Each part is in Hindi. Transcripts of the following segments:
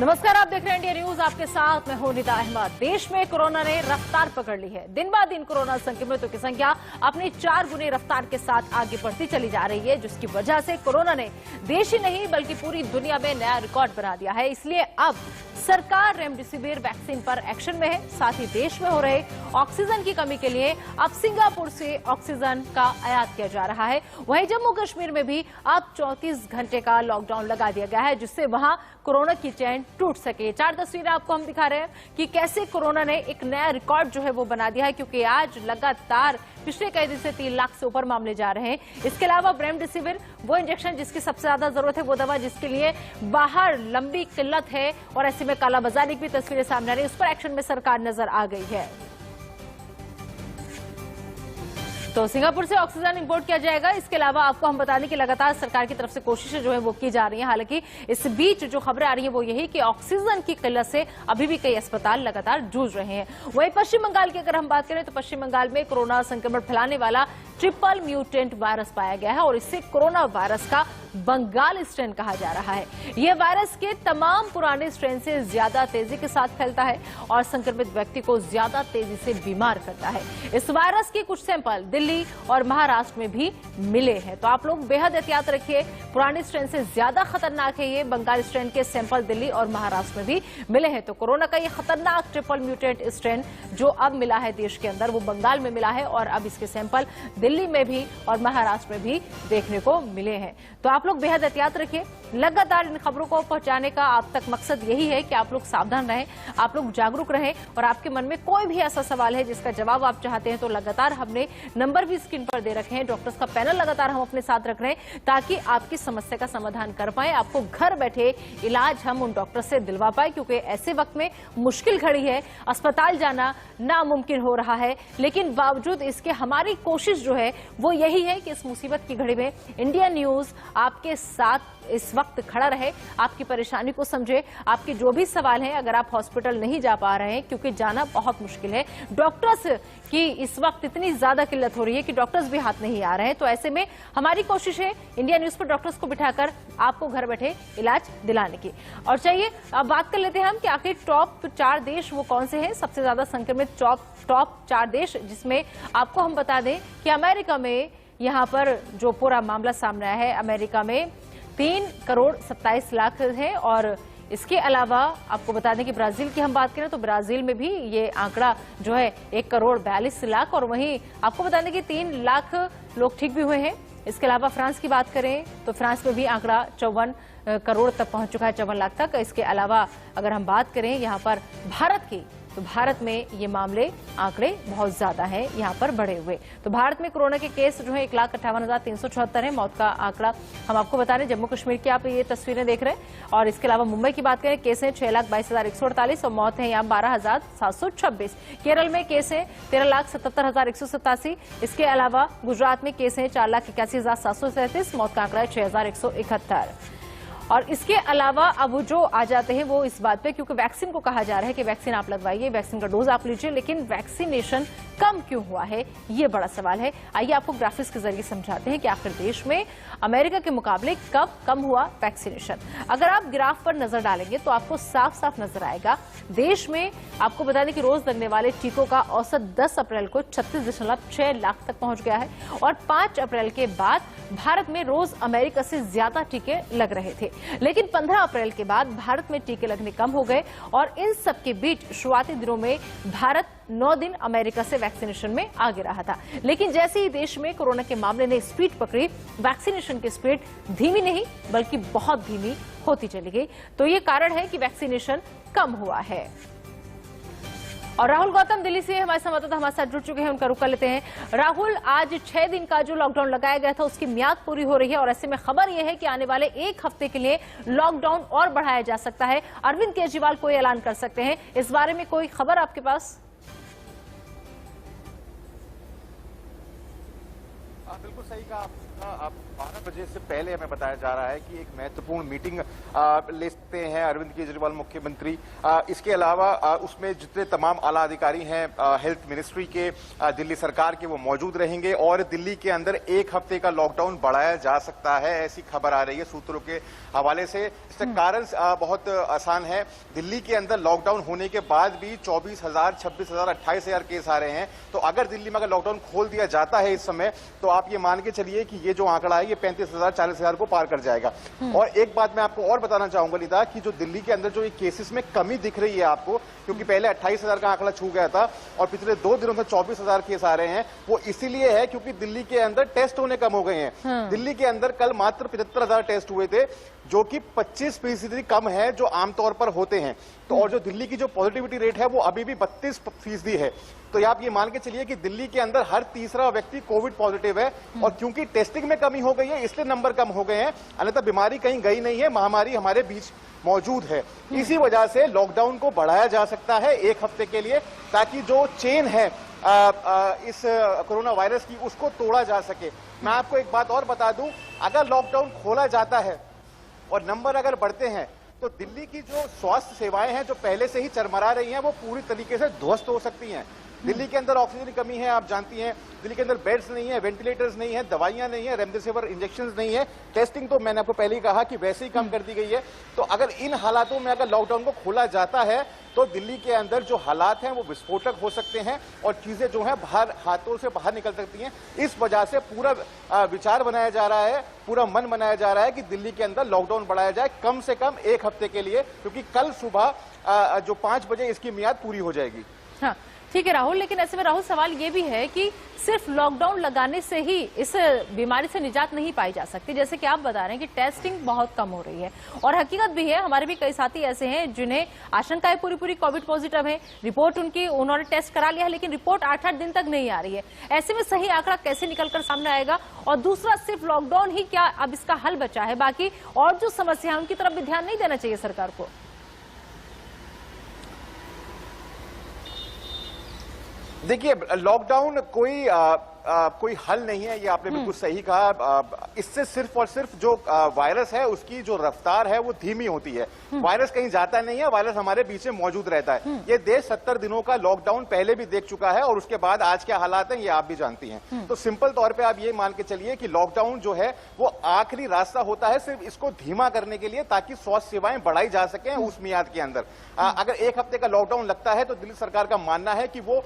नमस्कार, आप देख रहे हैं इंडिया न्यूज। आपके साथ मैं हूं निदा अहमद। देश में कोरोना ने रफ्तार पकड़ ली है। दिन ब दिन कोरोना संक्रमितों की संख्या अपनी 4 गुनी रफ्तार के साथ आगे बढ़ती चली जा रही है, जिसकी वजह से कोरोना ने देश ही नहीं बल्कि पूरी दुनिया में नया रिकॉर्ड बना दिया है। इसलिए अब सरकार रेमडेसिविर वैक्सीन पर एक्शन में है। साथ ही देश में हो रहे ऑक्सीजन की कमी के लिए अब सिंगापुर से ऑक्सीजन का आयात किया जा रहा है। वहीं जम्मू कश्मीर में भी अब 34 घंटे का लॉकडाउन लगा दिया गया है, जिससे वहां कोरोना की चैन टूट सके। 4 तस्वीरें आपको हम दिखा रहे हैं कि कैसे कोरोना ने एक नया रिकॉर्ड जो है वो बना दिया है, क्योंकि आज लगातार पिछले कई दिन से 3 लाख से ऊपर मामले जा रहे हैं। इसके अलावा रेमडेसिविर, वो इंजेक्शन जिसकी सबसे ज्यादा जरूरत है, वो दवा जिसके लिए बाहर लंबी किल्लत है और ऐसे में कालाबाजारी की भी तस्वीरें सामने आ रही है, उस पर एक्शन में सरकार नजर आ गई है। तो सिंगापुर से ऑक्सीजन इंपोर्ट किया जाएगा। इसके अलावा आपको हम बता दें कि लगातार सरकार की तरफ से कोशिशें जो है वो की जा रही हैं। हालांकि इस बीच जो खबरें आ रही है वो यही कि ऑक्सीजन की किल्लत से अभी भी कई अस्पताल लगातार जूझ रहे हैं। वहीं पश्चिम बंगाल की अगर हम बात करें तो पश्चिम बंगाल में कोरोना संक्रमण फैलाने वाला ट्रिपल म्यूटेंट वायरस पाया गया है और इससे कोरोना वायरस का बंगाल स्ट्रेन कहा जा रहा है। यह वायरस के तमाम पुराने स्ट्रेन से ज्यादा तेजी के साथ फैलता है और संक्रमित व्यक्ति को ज्यादा तेजी से बीमार करता है। इस वायरस के कुछ सैंपल दिल्ली और महाराष्ट्र में भी मिले हैं, तो आप लोग बेहद एहतियात रखिए। पुराने स्ट्रेन से ज्यादा खतरनाक है ये बंगाल स्ट्रेन के सैंपल दिल्ली और महाराष्ट्र में भी मिले हैं। तो कोरोना का ये खतरनाक ट्रिपल म्यूटेंट स्ट्रेन जो अब मिला है देश के अंदर, वो बंगाल में मिला है और अब इसके सैंपल दिल्ली में भी और महाराष्ट्र में भी देखने को मिले हैं। तो आप लोग बेहद एहतियात रखिए। लगातार इन खबरों को पहुंचाने का आप तक मकसद यही है कि आप लोग सावधान रहें, आप लोग जागरूक रहें और आपके मन में कोई भी ऐसा सवाल है जिसका जवाब आप चाहते हैं तो लगातार हमने नंबर भी स्क्रीन पर दे रखे हैं। डॉक्टर्स का पैनल लगातार हम अपने साथ रख रहे हैं ताकि आपकी समस्या का समाधान कर पाए, आपको घर बैठे इलाज हम उन डॉक्टर से दिलवा पाए, क्योंकि ऐसे वक्त में मुश्किल खड़ी है, अस्पताल जाना नामुमकिन हो रहा है। लेकिन बावजूद इसके हमारी कोशिश जो है वो यही है कि इस मुसीबत की घड़ी में इंडिया न्यूज आपके साथ इस वक्त खड़ा रहे, आपकी परेशानी को समझे। आपके जो भी सवाल हैं, अगर आप हॉस्पिटल नहीं जा पा रहे हैं क्योंकि जाना बहुत मुश्किल है, डॉक्टर्स की इस वक्त इतनी ज्यादा किल्लत हो रही है कि डॉक्टर्स भी हाथ नहीं आ रहे हैं, तो ऐसे में हमारी कोशिश है इंडिया न्यूज पर डॉक्टर्स को बिठाकर आपको घर बैठे इलाज दिलाने की। और चाहिए अब बात कर लेते हैं हम कि आखिर टॉप 4 देश वो कौन से हैं, सबसे ज्यादा संक्रमित टॉप 4 देश, जिसमें आपको हम बता दें कि अमेरिका में यहां पर जो पूरा मामला सामने आया है, अमेरिका में 3 करोड़ 27 लाख है। और इसके अलावा आपको बता दें कि ब्राजील की हम बात करें तो ब्राजील में भी ये आंकड़ा जो है 1 करोड़ 42 लाख, और वहीं आपको बता दें कि 3 लाख लोग ठीक भी हुए हैं। इसके अलावा फ्रांस की बात करें तो फ्रांस में भी आंकड़ा 54 करोड़ तक पहुंच चुका है, 54 लाख तक। इसके अलावा अगर हम बात करें यहाँ पर भारत की, तो भारत में ये मामले आंकड़े बहुत ज्यादा हैं यहाँ पर बढ़े हुए। तो भारत में कोरोना के केस जो है 1,58,374 है। मौत का आंकड़ा हम आपको बता रहे हैं, जम्मू कश्मीर की आप ये तस्वीरें देख रहे हैं। और इसके अलावा मुंबई की बात करें, केस है 6,22,148 और मौत है यहाँ 12,726। केरल में केस है 13,77,187। इसके अलावा गुजरात में केस है 4,81,737, मौत का आंकड़ा है 6,171। और इसके अलावा अब जो आ जाते हैं वो इस बात पे, क्योंकि वैक्सीन को कहा जा रहा है कि वैक्सीन आप लगवाइए, वैक्सीन का डोज आप लीजिए, लेकिन वैक्सीनेशन कम क्यों हुआ है, ये बड़ा सवाल है। आइए आपको ग्राफिक्स के जरिए समझाते हैं कि आखिर देश में अमेरिका के मुकाबले कब कम हुआ वैक्सीनेशन। अगर आप ग्राफ पर नजर डालेंगे तो आपको साफ साफ नजर आएगा, देश में आपको बता दें कि रोज लगने वाले टीकों का औसत 10 अप्रैल को 36.6 लाख तक पहुंच गया है और 5 अप्रैल के बाद भारत में रोज अमेरिका से ज्यादा टीके लग रहे थे। लेकिन 15 अप्रैल के बाद भारत में टीके लगने कम हो गए और इन सब के बीच शुरुआती दिनों में भारत 9 दिन अमेरिका से वैक्सीनेशन में आगे रहा था। लेकिन जैसे ही देश में कोरोना के मामले ने स्पीड पकड़ी, वैक्सीनेशन की स्पीड धीमी नहीं बल्कि बहुत धीमी होती चली गई। तो ये कारण है कि वैक्सीनेशन कम हुआ है। और राहुल गौतम दिल्ली से हमारे संवाददाता हमारे साथ जुड़ चुके हैं, उनका रुख कर लेते हैं। राहुल, आज 6 दिन का जो लॉकडाउन लगाया गया था उसकी म्याद पूरी हो रही है और ऐसे में खबर यह है कि आने वाले 1 हफ्ते के लिए लॉकडाउन और बढ़ाया जा सकता है। अरविंद केजरीवाल कोई ऐलान कर सकते हैं, इस बारे में कोई खबर आपके पास? बिल्कुल सही कहा। अब 12 बजे से पहले हमें बताया जा रहा है कि एक महत्वपूर्ण मीटिंग लेते हैं अरविंद केजरीवाल मुख्यमंत्री। इसके अलावा उसमें जितने तमाम आला अधिकारी हैं हेल्थ मिनिस्ट्री के, दिल्ली सरकार के, वो मौजूद रहेंगे और दिल्ली के अंदर एक हफ्ते का लॉकडाउन बढ़ाया जा सकता है, ऐसी खबर आ रही है सूत्रों के हवाले से। इसका कारण बहुत आसान है। दिल्ली के अंदर लॉकडाउन होने के बाद भी 24,000, 26,000, 28,000 केस आ रहे हैं। तो अगर दिल्ली में अगर लॉकडाउन खोल दिया जाता है इस समय, तो आप ये मान के चलिए कि ये जो आंकड़ा है ये 35,000, 40,000 को पार कर जाएगा। और एक बात मैं आपको और बताना चाहूंगा नीता, कि जो दिल्ली के अंदर जो ये केसेस में कमी दिख रही है आपको, क्योंकि पहले 28,000 का आंकड़ा छू गया था और पिछले 2 दिनों से 24,000 केस आ रहे हैं, वो इसीलिए है क्योंकि दिल्ली के अंदर टेस्ट होने कम हो गए हैं। दिल्ली के अंदर कल मात्र 75,000 टेस्ट हुए थे, जो कि 25% कम है जो आमतौर पर होते हैं। तो और जो दिल्ली की जो पॉजिटिविटी रेट है वो अभी भी 32% है। तो आप ये मान के चलिए कि दिल्ली के अंदर हर तीसरा व्यक्ति कोविड पॉजिटिव है। और क्योंकि टेस्टिंग में कमी हो गई है इसलिए नंबर कम हो गए हैं, अन्यथा बीमारी कहीं गई नहीं है, महामारी हमारे बीच मौजूद है। इसी वजह से लॉकडाउन को बढ़ाया जा सकता है एक हफ्ते के लिए, ताकि जो चेन है इस कोरोना वायरस की उसको तोड़ा जा सके। मैं आपको एक बात और बता दूं, अगर लॉकडाउन खोला जाता है और नंबर अगर बढ़ते हैं तो दिल्ली की जो स्वास्थ्य सेवाएं हैं जो पहले से ही चरमरा रही हैं वो पूरी तरीके से ध्वस्त हो सकती हैं। दिल्ली के अंदर ऑक्सीजन की कमी है, आप जानती हैं। दिल्ली के अंदर बेड्स नहीं है, वेंटिलेटर्स नहीं है, दवाइयां नहीं है, रेमडेसिविर इंजेक्शन नहीं है। टेस्टिंग तो मैंने आपको पहले ही कहा कि वैसे ही कम कर दी गई है। तो अगर इन हालातों में अगर लॉकडाउन को खोला जाता है तो दिल्ली के अंदर जो हालात हैं वो विस्फोटक हो सकते हैं और चीजें जो है बाहर हाथों से बाहर निकल सकती हैं। इस वजह से पूरा विचार बनाया जा रहा है, पूरा मन बनाया जा रहा है कि दिल्ली के अंदर लॉकडाउन बढ़ाया जाए कम से कम एक हफ्ते के लिए, क्योंकि कल सुबह जो 5 बजे इसकी मियाद पूरी हो जाएगी। हाँ, ठीक है राहुल, लेकिन ऐसे में राहुल सवाल ये भी है कि सिर्फ लॉकडाउन लगाने से ही इस बीमारी से निजात नहीं पाई जा सकती। जैसे कि आप बता रहे हैं कि टेस्टिंग बहुत कम हो रही है और हकीकत भी है, हमारे भी कई साथी ऐसे हैं जिन्हें आशंकाएं पूरी कोविड पॉजिटिव है, रिपोर्ट उन्होंने टेस्ट करा लिया है लेकिन रिपोर्ट 8-8 दिन तक नहीं आ रही है। ऐसे में सही आंकड़ा कैसे निकलकर सामने आएगा? और दूसरा, सिर्फ लॉकडाउन ही क्या अब इसका हल बचा है? बाकी और जो समस्या है उनकी तरफ भी ध्यान नहीं देना चाहिए सरकार को? देखिए, लॉकडाउन कोई हल नहीं है, ये आपने बिल्कुल सही कहा। इससे सिर्फ और सिर्फ जो वायरस है उसकी जो रफ्तार है वो धीमी होती है। वायरस कहीं जाता नहीं है, वायरस हमारे बीच में मौजूद रहता है। ये देश 70 दिनों का लॉकडाउन पहले भी देख चुका है और उसके बाद आज क्या हालात हैं ये आप भी जानती हैं। तो सिंपल तौर पे आप ये मान के चलिए कि लॉकडाउन जो है वो आखिरी रास्ता होता है सिर्फ इसको धीमा करने के लिए, ताकि स्वास्थ्य सेवाएं बढ़ाई जा सके उस मियाद के अंदर। अगर एक हफ्ते का लॉकडाउन लगता है तो दिल्ली सरकार का मानना है कि वो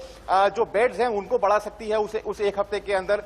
जो बेड्स हैं उनको बढ़ा सकती है उस एक हफ्ते के अंदर।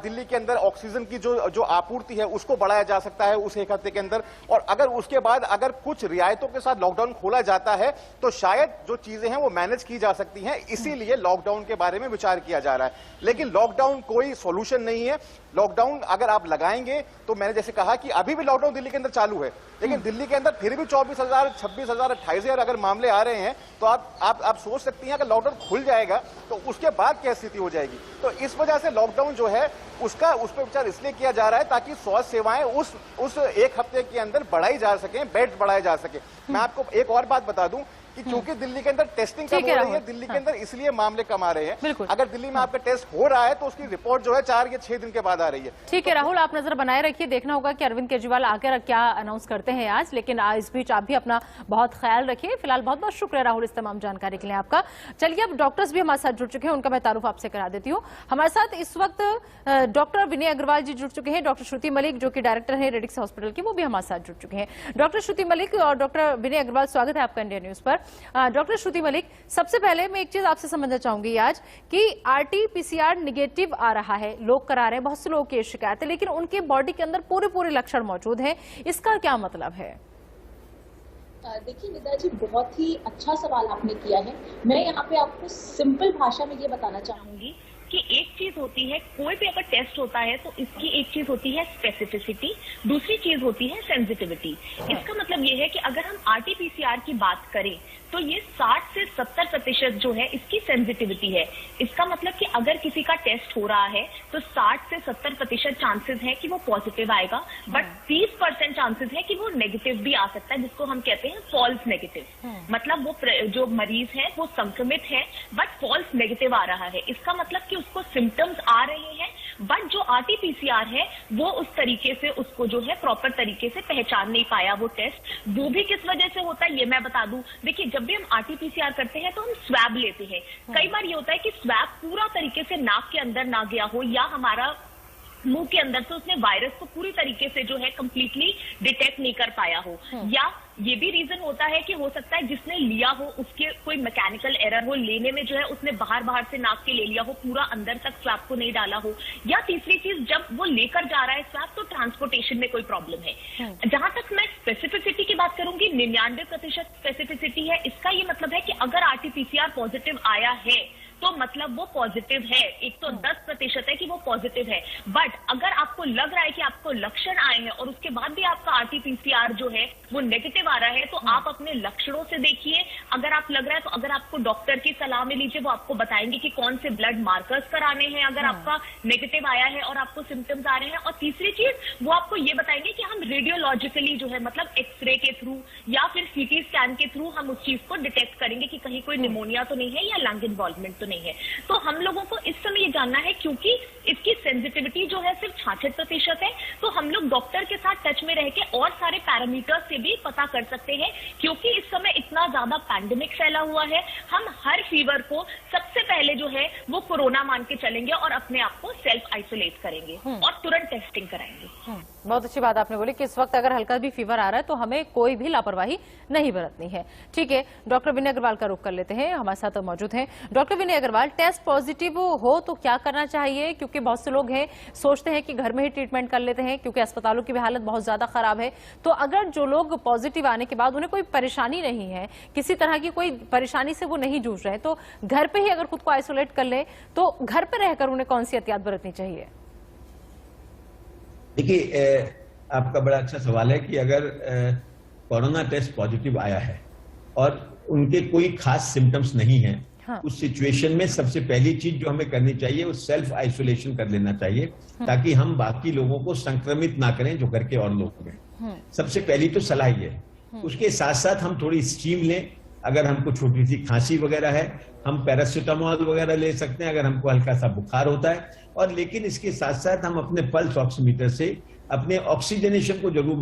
दिल्ली के अंदर ऑक्सीजन की जो आपूर्ति है उसको बढ़ाया जा सकता है उस एक हफ्ते के अंदर। और अगर उसके बाद अगर कुछ रियायतों के साथ लॉकडाउन खोला जाता है तो शायद जो चीजें हैं वो मैनेज की जा सकती हैं, इसीलिए लॉकडाउन के बारे में विचार किया जा रहा है। लेकिन लॉकडाउन कोई सॉल्यूशन नहीं है। लॉकडाउन अगर आप लगाएंगे तो मैंने जैसे कहा कि अभी भी लॉकडाउन दिल्ली के अंदर चालू है, लेकिन दिल्ली के अंदर फिर भी 24,000, 26,000, 28,000 अगर मामले आ रहे हैं तो आप सोच सकती हैं अगर लॉकडाउन खुल जाएगा तो उसके बाद क्या स्थिति हो जाएगी। तो इस वजह से लॉकडाउन जो है उस पर विचार इसलिए किया जा रहा है ताकि स्वास्थ्य सेवाएं उस एक हफ्ते के अंदर बढ़ाई जा सके, बेड्स बढ़ाए जा सके। मैं आपको एक और बात बता दूं कि क्योंकि दिल्ली के अंदर टेस्टिंग कम हो रही है, दिल्ली के अंदर इसलिए मामले कम आ रहे हैं। अगर दिल्ली में आपका टेस्ट हो रहा है तो उसकी रिपोर्ट जो है 4 या 6 दिन के बाद आ रही है। ठीक है राहुल, आप नजर बनाए रखिए, देखना होगा कि अरविंद केजरीवाल आकर क्या अनाउंस करते हैं आज। लेकिन इस बीच आप भी अपना बहुत ख्याल रखिए। फिलहाल बहुत बहुत शुक्रिया राहुल इस तमाम जानकारी के लिए आपका। चलिए, अब डॉक्टर्स भी हमारे साथ जुड़ चुके हैं, उनका मैं तारुफ आपसे करा देती हूँ। हमारे साथ इस वक्त डॉक्टर विनय अग्रवाल जी जुड़ चुके हैं, डॉक्टर श्रुति मलिक जो कि डायरेक्टर है रेडिक्स हॉस्पिटल की, वो भी हमारे साथ जुड़ चुके हैं। डॉक्टर श्रुति मलिक और डॉक्टर विनय अग्रवाल, स्वागत है आपका इंडिया न्यूज पर। डॉक्टर श्रुति मलिक, सबसे पहले मैं एक चीज आपसे समझना चाहूंगी आज कि RT-PCR निगेटिव आ रहा है, लोग करा रहे हैं, बहुत से लोगों की शिकायत है, लेकिन उनके बॉडी के अंदर पूरे लक्षण मौजूद हैं, इसका क्या मतलब है? देखिए निदा जी, बहुत ही अच्छा सवाल आपने किया है। मैं यहाँ पे आपको सिंपल भाषा में ये बताना चाहूंगी कि एक चीज होती है, कोई भी अगर टेस्ट होता है तो इसकी एक चीज होती है स्पेसिफिसिटी, दूसरी चीज होती है सेंसिटिविटी। इसका मतलब ये है कि अगर हम RT-PCR की बात करें तो ये 60 से 70% जो है इसकी सेंसिटिविटी है। इसका मतलब कि अगर किसी का टेस्ट हो रहा है तो 60 से 70% चांसेस है कि वो पॉजिटिव आएगा, बट 30% चांसेस है कि वो नेगेटिव भी आ सकता है, जिसको हम कहते हैं फॉल्स नेगेटिव। मतलब वो जो मरीज है वो संक्रमित है बट फॉल्स नेगेटिव आ रहा है। इसका मतलब कि उसको सिम्टम्स आ रहे हैं बट जो RT-PCR है वो उस तरीके से उसको जो है प्रॉपर तरीके से पहचान नहीं पाया वो टेस्ट। वो भी किस वजह से होता है ये मैं बता दूं। देखिए, जब भी हम RT-PCR करते हैं तो हम स्वैब लेते हैं। कई बार ये होता है कि स्वैब पूरा तरीके से नाक के अंदर ना गया हो, या हमारा मुंह के अंदर से उसने वायरस को पूरी तरीके से जो है कंप्लीटली डिटेक्ट नहीं कर पाया हो, या ये भी रीजन होता है कि हो सकता है जिसने लिया हो उसके कोई मैकेनिकल एरर हो, लेने में जो है उसने बाहर से नाक के ले लिया हो, पूरा अंदर तक स्वैब को नहीं डाला हो, या तीसरी चीज जब वो लेकर जा रहा है स्वैब तो ट्रांसपोर्टेशन में कोई प्रॉब्लम है। जहां तक मैं स्पेसिफिसिटी की बात करूंगी, 99% स्पेसिफिसिटी है। इसका ये मतलब है कि अगर RT-PCR पॉजिटिव आया है तो मतलब वो पॉजिटिव है। एक तो 10% है कि वो पॉजिटिव है, बट अगर आपको लग रहा है कि आपको लक्षण आए हैं और उसके बाद भी आपका RT-PCR जो है वो नेगेटिव आ रहा है, तो आप अपने लक्षणों से देखिए। अगर आप लग रहा है तो अगर आपको डॉक्टर की सलाह में लीजिए, वो आपको बताएंगे कि कौन से ब्लड मार्कर्स कराने हैं अगर आपका नेगेटिव आया है और आपको सिम्टम्स आ रहे हैं। और तीसरी चीज वो आपको ये बताएंगे कि हम रेडियोलॉजिकली जो है मतलब एक्सरे के थ्रू या फिर CT स्कैन के थ्रू हम उस चीज को डिटेक्ट करेंगे कि कहीं कोई निमोनिया तो नहीं है या लंग इन्वॉल्वमेंट तो नहीं है। तो हम लोगों को इस समय ये जानना है, क्योंकि इसकी सेंसिटिविटी जो है सिर्फ 66% है, तो हम लोग डॉक्टर के साथ टच में रह के और सारे पैरामीटर्स से भी पता कर सकते हैं। क्योंकि इस समय इतना ज्यादा पैंडेमिक फैला हुआ है, हम हर फीवर को सबसे पहले जो है वो कोरोना मान के चलेंगे और अपने आप को सेल्फ आइसोलेट करेंगे और तुरंत टेस्टिंग कराएंगे। बहुत अच्छी बात आपने बोली कि इस वक्त अगर हल्का भी फीवर आ रहा है तो हमें कोई भी लापरवाही नहीं बरतनी है। ठीक है, डॉक्टर विनय अग्रवाल का रुख कर लेते हैं, हमारे साथ मौजूद हैं। डॉक्टर विनय अग्रवाल, टेस्ट पॉजिटिव हो तो क्या करना चाहिए? क्योंकि बहुत से लोग हैं सोचते हैं कि घर में ही ट्रीटमेंट कर लेते हैं क्योंकि अस्पतालों की भी हालत बहुत ज्यादा खराब है। तो अगर जो लोग पॉजिटिव आने के बाद उन्हें कोई परेशानी नहीं है, किसी तरह की कोई परेशानी से वो नहीं जूझ रहे, तो घर पे ही अगर खुद को आइसोलेट कर ले तो घर पे रहकर उन्हें कौन सी एहतियात बरतनी चाहिए? देखिए, आपका बड़ा अच्छा सवाल है कि अगर कोरोना टेस्ट पॉजिटिव आया है और उनके कोई खास सिम्टम्स नहीं है, हाँ। उस सिचुएशन में सबसे पहली चीज जो हमें करनी चाहिए वो सेल्फ आइसोलेशन कर लेना चाहिए, ताकि हम बाकी लोगों को संक्रमित ना करें जो घर के और लोग हैं। सबसे पहली तो सलाह ये है। उसके साथ साथ हम थोड़ी स्टीम लें। अगर हमको छोटी सी खांसी वगैरह है, हम पैरासीटामोल वगैरह ले सकते हैं अगर हमको हल्का सा बुखार होता है। और लेकिन इसके साथ साथ हम अपने पल्स ऑक्सीमीटर से अपने ऑक्सीजनेशन को जरूर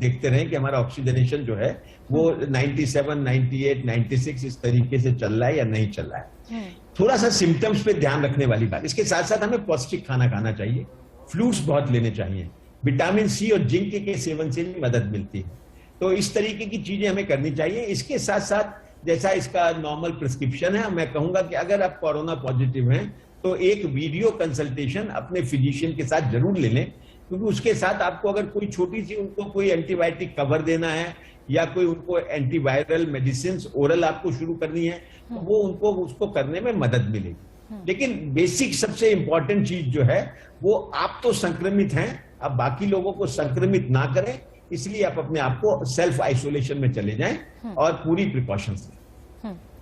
देखते रहें कि हमारा ऑक्सीजनेशन जो है वो 97, 98, 96 इस तरीके से चल रहा है या नहीं चल रहा है। थोड़ा सा सिम्टम्स पे ध्यान रखने वाली बात। इसके साथ साथ हमें पौष्टिक खाना खाना चाहिए, फ्रूट्स बहुत लेने चाहिए, विटामिन C और जिंक के सेवन से भी मदद मिलती है। तो इस तरीके की चीजें हमें करनी चाहिए। इसके साथ साथ जैसा इसका नॉर्मल प्रिस्क्रिप्शन है, मैं कहूंगा कि अगर आप कोरोना पॉजिटिव हैं तो एक वीडियो कंसल्टेशन अपने फिजिशियन के साथ जरूर ले लें, क्योंकि उसके साथ आपको अगर कोई छोटी सी उनको कोई एंटीबायोटिक कवर देना है या कोई उनको एंटीवायरल मेडिसिन ओरल आपको शुरू करनी है तो वो उनको उसको करने में मदद मिलेगी। लेकिन बेसिक सबसे इंपॉर्टेंट चीज जो है वो आप तो संक्रमित हैं, अब बाकी लोगों को संक्रमित ना करें, इसलिए आप अपने आप को सेल्फ आइसोलेशन में चले जाएं और पूरी प्रिकॉशंस लें।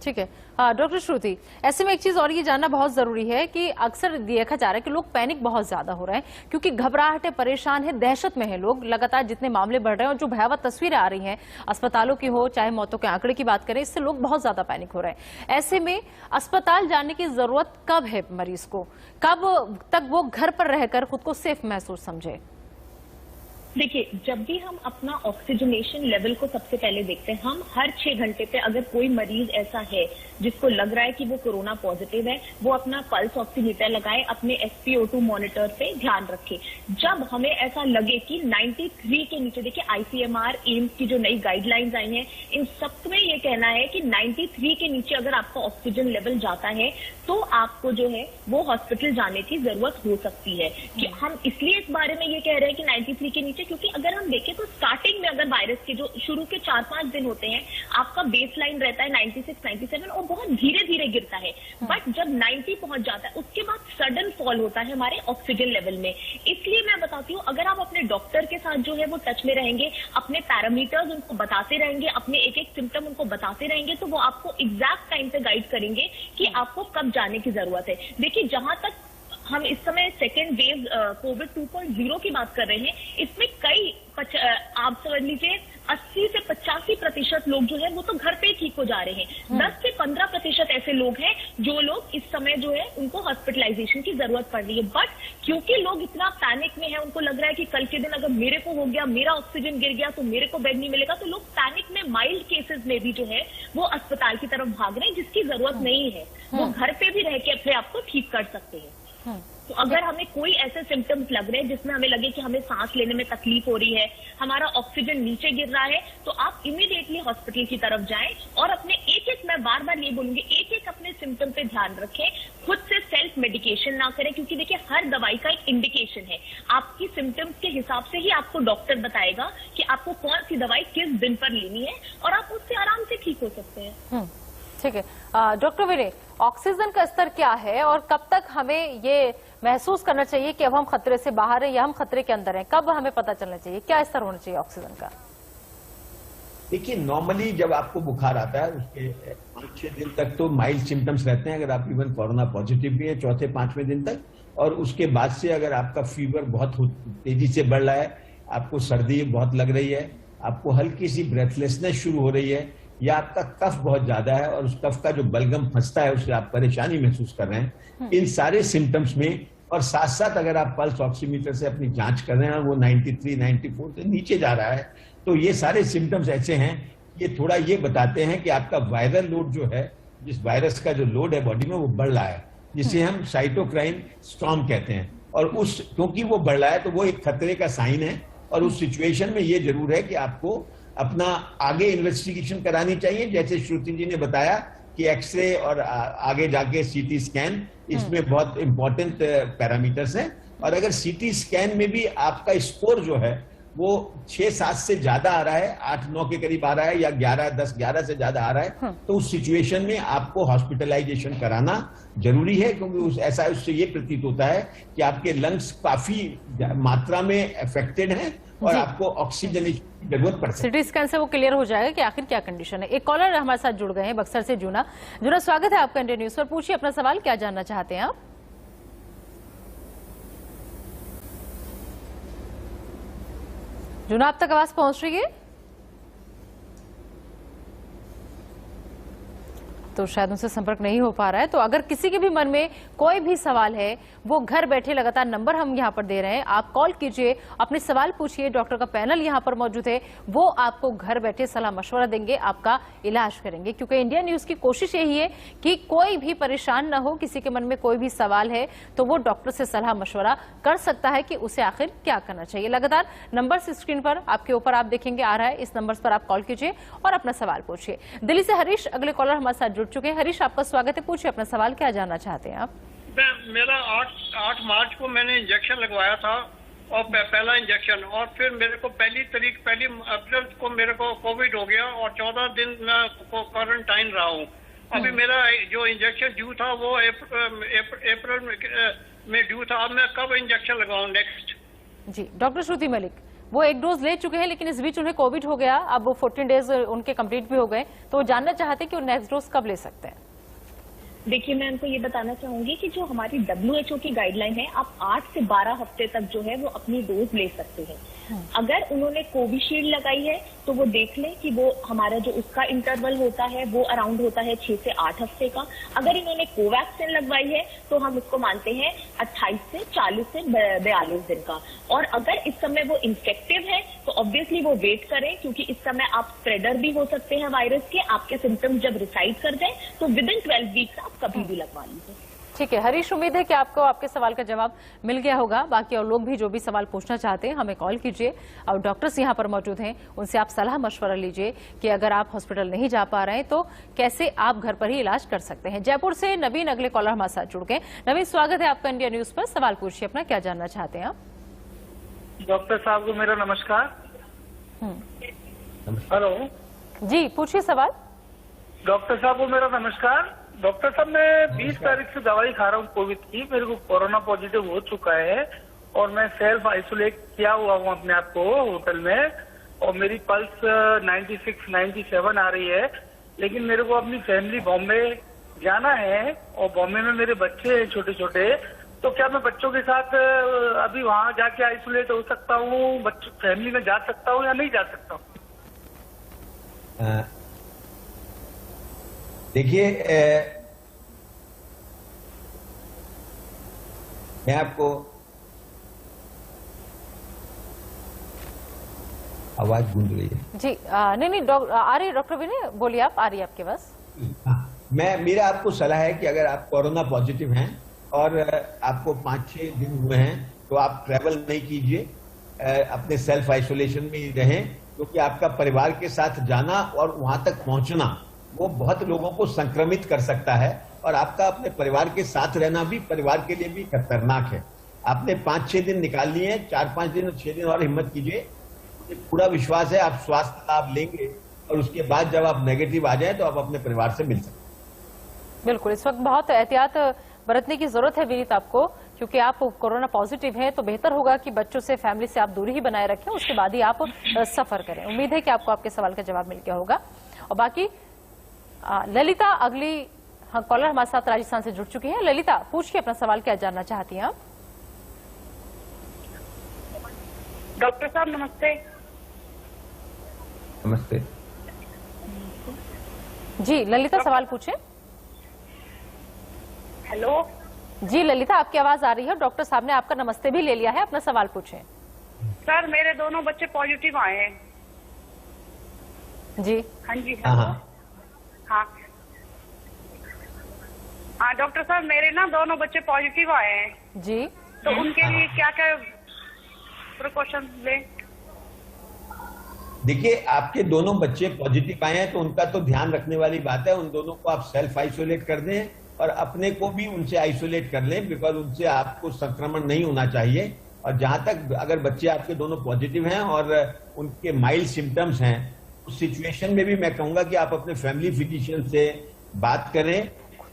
ठीक है। डॉक्टर श्रुति, ऐसे में एक चीज और ये जानना बहुत जरूरी है कि अक्सर देखा जा रहा है कि लोग पैनिक बहुत ज्यादा हो रहे हैं क्योंकि घबराहट है, परेशान है, दहशत में है लोग। लगातार जितने मामले बढ़ रहे हैं और जो भयावह तस्वीरें आ रही हैं अस्पतालों की हो चाहे मौतों के आंकड़े की बात करें, इससे लोग बहुत ज्यादा पैनिक हो रहे हैं। ऐसे में अस्पताल जाने की जरूरत कब है मरीज को? कब तक वो घर पर रहकर खुद को सेफ महसूस समझे? देखिए, जब भी हम अपना ऑक्सीजनेशन लेवल को सबसे पहले देखते हैं, हम हर 6 घंटे पे अगर कोई मरीज ऐसा है जिसको लग रहा है कि वो कोरोना पॉजिटिव है, वो अपना पल्स ऑक्सीमीटर लगाए, अपने SpO2 मॉनिटर पे ध्यान रखे। जब हमें ऐसा लगे कि 93 के नीचे, देखिए ICMR, एम्स की जो नई गाइडलाइंस आई हैं, इन सब में ये कहना है कि 93 के नीचे अगर आपका ऑक्सीजन लेवल जाता है तो आपको जो है वो हॉस्पिटल जाने की जरूरत हो सकती है। कि हम इसलिए इस बारे में ये कह रहे हैं कि 93 के नीचे, क्योंकि अगर हम देखें तो स्टार्टिंग में अगर वायरस के जो शुरू के 4-5 दिन होते हैं, आपका बेस लाइन रहता है 96, 97 और बहुत धीरे धीरे गिरता है। बट जब 90 पहुंच जाता है उसके बाद सडन फॉल होता है हमारे ऑक्सीजन लेवल में। इसलिए मैं बताती हूँ, अगर आप अपने डॉक्टर के साथ जो है वो टच में रहेंगे, अपने पैरामीटर्स उनको बताते रहेंगे, अपने एक एक सिम्टम उनको बताते रहेंगे, तो वो आपको एग्जैक्ट टाइम पे गाइड करेंगे कि आपको कब जाने की जरूरत है। देखिए, जहां तक हम इस समय सेकेंड वेव कोविड 2.0 की बात कर रहे हैं, इसमें कई आप समझ लीजिए 80 से 85% लोग जो है वो तो घर पे ही ठीक हो जा रहे हैं। 10 से 15% ऐसे लोग हैं जो लोग इस समय जो है उनको हॉस्पिटलाइजेशन की जरूरत पड़ रही है। बट क्योंकि लोग इतना पैनिक में है, उनको लग रहा है कि कल के दिन अगर मेरे को हो गया, मेरा ऑक्सीजन गिर गया तो मेरे को बेड नहीं मिलेगा, तो लोग पैनिक में माइल्ड केसेस में भी जो है वो अस्पताल की तरफ भाग रहे हैं, जिसकी जरूरत नहीं है। वो घर पे भी रह के अपने आप को ठीक कर सकते हैं। तो अगर हमें कोई ऐसे सिम्टम्स लग रहे हैं जिसमें हमें लगे कि हमें सांस लेने में तकलीफ हो रही है, हमारा ऑक्सीजन नीचे गिर रहा है, तो आप इमीडिएटली हॉस्पिटल की तरफ जाएं और अपने एक मैं बार बार ये बोलूंगी, एक अपने सिम्टम पे ध्यान रखें। खुद से सेल्फ मेडिकेशन ना करें, क्योंकि देखिए हर दवाई का एक इंडिकेशन है। आपकी सिम्टम्स के हिसाब से ही आपको डॉक्टर बताएगा कि आपको कौन सी दवाई किस दिन पर लेनी है और आप उससे आराम से ठीक हो सकते हैं। ठीक है डॉक्टर विनय, ऑक्सीजन का स्तर क्या है और कब तक हमें ये महसूस करना चाहिए कि अब हम खतरे से बाहर हैं या हम खतरे के अंदर हैं? कब हमें पता चलना चाहिए, क्या स्तर होना चाहिए ऑक्सीजन का? देखिए, नॉर्मली जब आपको बुखार आता है उसके 5-6 दिन तक तो माइल्ड सिम्टम्स रहते हैं, अगर आप इवन कोरोना पॉजिटिव भी है 4-5वें दिन तक। और उसके बाद से अगर आपका फीवर बहुत तेजी से बढ़ रहा है, आपको सर्दी बहुत लग रही है, आपको हल्की सी ब्रेथलेसनेस शुरू हो रही है, या आपका कफ बहुत ज्यादा है और उस कफ का जो बलगम फंसता है उससे आप परेशानी महसूस कर रहे हैं, इन सारे सिम्टम्स में, और साथ साथ अगर आप पल्स ऑक्सीमीटर से अपनी जांच कर रहे हैं वो 93-94 से नीचे जा रहा है, तो ये सारे सिम्टम्स ऐसे हैं, ये थोड़ा ये बताते हैं कि आपका वायरल लोड जो है, जिस वायरस का जो लोड है बॉडी में वो बढ़ रहा है, जिसे हम साइटोक्राइन स्टॉर्म कहते हैं। और उस क्योंकि वो बढ़ रहा है तो वो एक खतरे का साइन है, और उस सिचुएशन में ये जरूर है कि आपको अपना आगे इन्वेस्टिगेशन करानी चाहिए। जैसे श्रुति जी ने बताया कि एक्सरे और आगे जाके सीटी स्कैन, इसमें बहुत इंपॉर्टेंट पैरामीटर्स हैं। और अगर सीटी स्कैन में भी आपका स्कोर जो है वो 6-7 से ज्यादा आ रहा है, 8-9 के करीब आ रहा है, या 10-11 से ज्यादा आ रहा है, तो उस सिचुएशन में आपको हॉस्पिटलाइजेशन कराना जरूरी है, क्योंकि ऐसा उससे ये प्रतीत होता है कि आपके लंग्स काफी मात्रा में अफेक्टेड हैं और आपको ऑक्सीजन की जरूरत पड़ सकती है। सिटी स्कैन से वो क्लियर हो जाएगा कि आखिर क्या कंडीशन है। एक कॉलर हमारे साथ जुड़ गए हैं बक्सर से, जूना। स्वागत है आपका इंडिया न्यूज पर। पूछिए अपना सवाल, क्या जानना चाहते हैं आप? जूना, आप तक आवाज पहुंच रही है? तो शायद उनसे संपर्क नहीं हो पा रहा है। तो अगर किसी के भी मन में कोई भी सवाल है, वो घर बैठे लगातार नंबर हम यहां पर दे रहे हैं, आप कॉल कीजिए, अपने सवाल पूछिए। डॉक्टर का पैनल यहां पर मौजूद है, वो आपको घर बैठे सलाह मशवरा देंगे, आपका इलाज करेंगे। क्योंकि इंडिया न्यूज की कोशिश यही है कि कोई भी परेशान ना हो, किसी के मन में कोई भी सवाल है तो वो डॉक्टर से सलाह मशवरा कर सकता है कि उसे आखिर क्या करना चाहिए। लगातार नंबर स्क्रीन पर आपके ऊपर आप देखेंगे आ रहा है, इस नंबर पर आप कॉल कीजिए और अपना सवाल पूछिए। दिल्ली से हरीश अगले कॉलर हमारे साथ जुड़ चुके हैं। हरीश, आपका स्वागत है, पूछिए अपना सवाल, क्या जानना चाहते हैं आप? मेरा 8 मार्च को मैंने इंजेक्शन लगवाया था, और पहला इंजेक्शन, और फिर मेरे को पहली अप्रैल को मेरे को कोविड हो गया और 14 दिन मैं क्वारंटाइन रहा हूँ। अभी मेरा जो इंजेक्शन ड्यू था वो अप्रैल में ड्यू था। अब मैं कब इंजेक्शन लगाऊं नेक्स्ट? जी, डॉक्टर श्रुति मलिक, वो एक डोज ले चुके हैं, लेकिन इस बीच उन्हें कोविड हो गया, अब वो 14 डेज उनके कंप्लीट भी हो गए, तो वो जानना चाहते हैं कि वो नेक्स्ट डोज कब ले सकते हैं। देखिए, मैं उनको ये बताना चाहूंगी कि जो हमारी WHO की गाइडलाइन है, आप 8 से 12 हफ्ते तक जो है वो अपनी डोज ले सकते हैं। अगर उन्होंने कोविशील्ड लगाई है तो वो देख लें कि वो हमारा जो उसका इंटरवल होता है वो अराउंड होता है 6 से 8 हफ्ते का। अगर इन्होंने कोवैक्सीन लगवाई है तो हम उसको मानते हैं 28 से 40 से 42 दिन का। और अगर इस समय वो इन्फेक्टिव है तो ऑब्वियसली वो वेट करें, क्योंकि इस समय आप स्प्रेडर भी हो सकते हैं वायरस के। आपके सिम्टम्स जब रिसाइड कर जाए तो विद इन 12 वीक्स आप कभी भी लगवा लीजिए। ठीक है हरीश, उम्मीद है कि आपको आपके सवाल का जवाब मिल गया होगा। बाकी और लोग भी जो भी सवाल पूछना चाहते हैं हमें कॉल कीजिए, और डॉक्टर्स यहाँ पर मौजूद हैं, उनसे आप सलाह मशवरा लीजिए कि अगर आप हॉस्पिटल नहीं जा पा रहे हैं तो कैसे आप घर पर ही इलाज कर सकते हैं। जयपुर से नवीन अगले कॉलर हमारे साथ जुड़ गए। नवीन, स्वागत है आपका इंडिया न्यूज पर। सवाल पूछिए अपना, क्या जानना चाहते हैं आप? डॉक्टर साहब को मेरा नमस्कार। हेलो जी, पूछिए सवाल। डॉक्टर साहब को मेरा नमस्कार। डॉक्टर साहब, मैं 20 तारीख से दवाई खा रहा हूँ कोविड की। मेरे को कोरोना पॉजिटिव हो चुका है और मैं सेल्फ आइसोलेट किया हुआ हूँ अपने आप को होटल में, और मेरी पल्स 96-97 आ रही है। लेकिन मेरे को अपनी फैमिली बॉम्बे जाना है, और बॉम्बे में मेरे बच्चे हैं छोटे छोटे, तो क्या मैं बच्चों के साथ अभी वहाँ जाके आइसोलेट हो सकता हूँ, बच्चों फैमिली में जा सकता हूँ या नहीं जा सकता हूँ? देखिए, मैं आपको आवाज गूंज रही है जी। नहीं, आ रही है डॉक्टर विनय, बोलिए आप, आ रही है आपके पास। मेरा आपको सलाह है कि अगर आप कोरोना पॉजिटिव हैं और आपको 5-6 दिन हुए हैं तो आप ट्रैवल नहीं कीजिए, अपने सेल्फ आइसोलेशन में ही रहें, क्योंकि आपका परिवार के साथ जाना और वहां तक पहुंचना वो बहुत लोगों को संक्रमित कर सकता है, और आपका अपने परिवार के साथ रहना भी परिवार के लिए भी खतरनाक है। आपने 5-6 दिन निकाल लिए हैं, 4-5 दिन और 6 दिन और हिम्मत कीजिए। मुझे पूरा विश्वास है आप स्वास्थ्य लाभ लेंगे और उसके बाद जब आप नेगेटिव आ जाए तो आप अपने परिवार से मिल सकते हैं। बिल्कुल, इस वक्त बहुत एहतियात बरतने की जरूरत है विनीत आपको, क्योंकि आप कोरोना पॉजिटिव हैं, तो बेहतर होगा कि बच्चों से, फैमिली से आप दूरी ही बनाए रखें, उसके बाद ही आप सफर करें। उम्मीद है कि आपको आपके सवाल का जवाब मिल गया होगा। और बाकी ललिता अगली कॉलर हमारे साथ राजस्थान से जुड़ चुकी है। ललिता, पूछिए अपना सवाल, क्या जानना चाहती हैं आप? डॉक्टर साहब नमस्ते। नमस्ते जी ललिता, सवाल पूछें। हेलो जी ललिता, आपकी आवाज आ रही है, डॉक्टर साहब ने आपका नमस्ते भी ले लिया है, अपना सवाल पूछें। सर, मेरे दोनों बच्चे पॉजिटिव आए हैं। जी हाँ जी, हेलो। हाँ हाँ डॉक्टर साहब, मेरे ना दोनों बच्चे पॉजिटिव आए हैं जी, तो उनके लिए क्या क्या प्रिकॉशन लें? देखिए, आपके दोनों बच्चे पॉजिटिव आए हैं तो उनका तो ध्यान रखने वाली बात है, उन दोनों को आप सेल्फ आइसोलेट कर दें और अपने को भी उनसे आइसोलेट कर लें, बिकॉज उनसे आपको संक्रमण नहीं होना चाहिए। और जहां तक अगर बच्चे आपके दोनों पॉजिटिव हैं और उनके माइल्ड सिम्टम्स हैं, उस सिचुएशन में भी मैं कहूंगा कि आप अपने फैमिली फिजिशियन से बात करें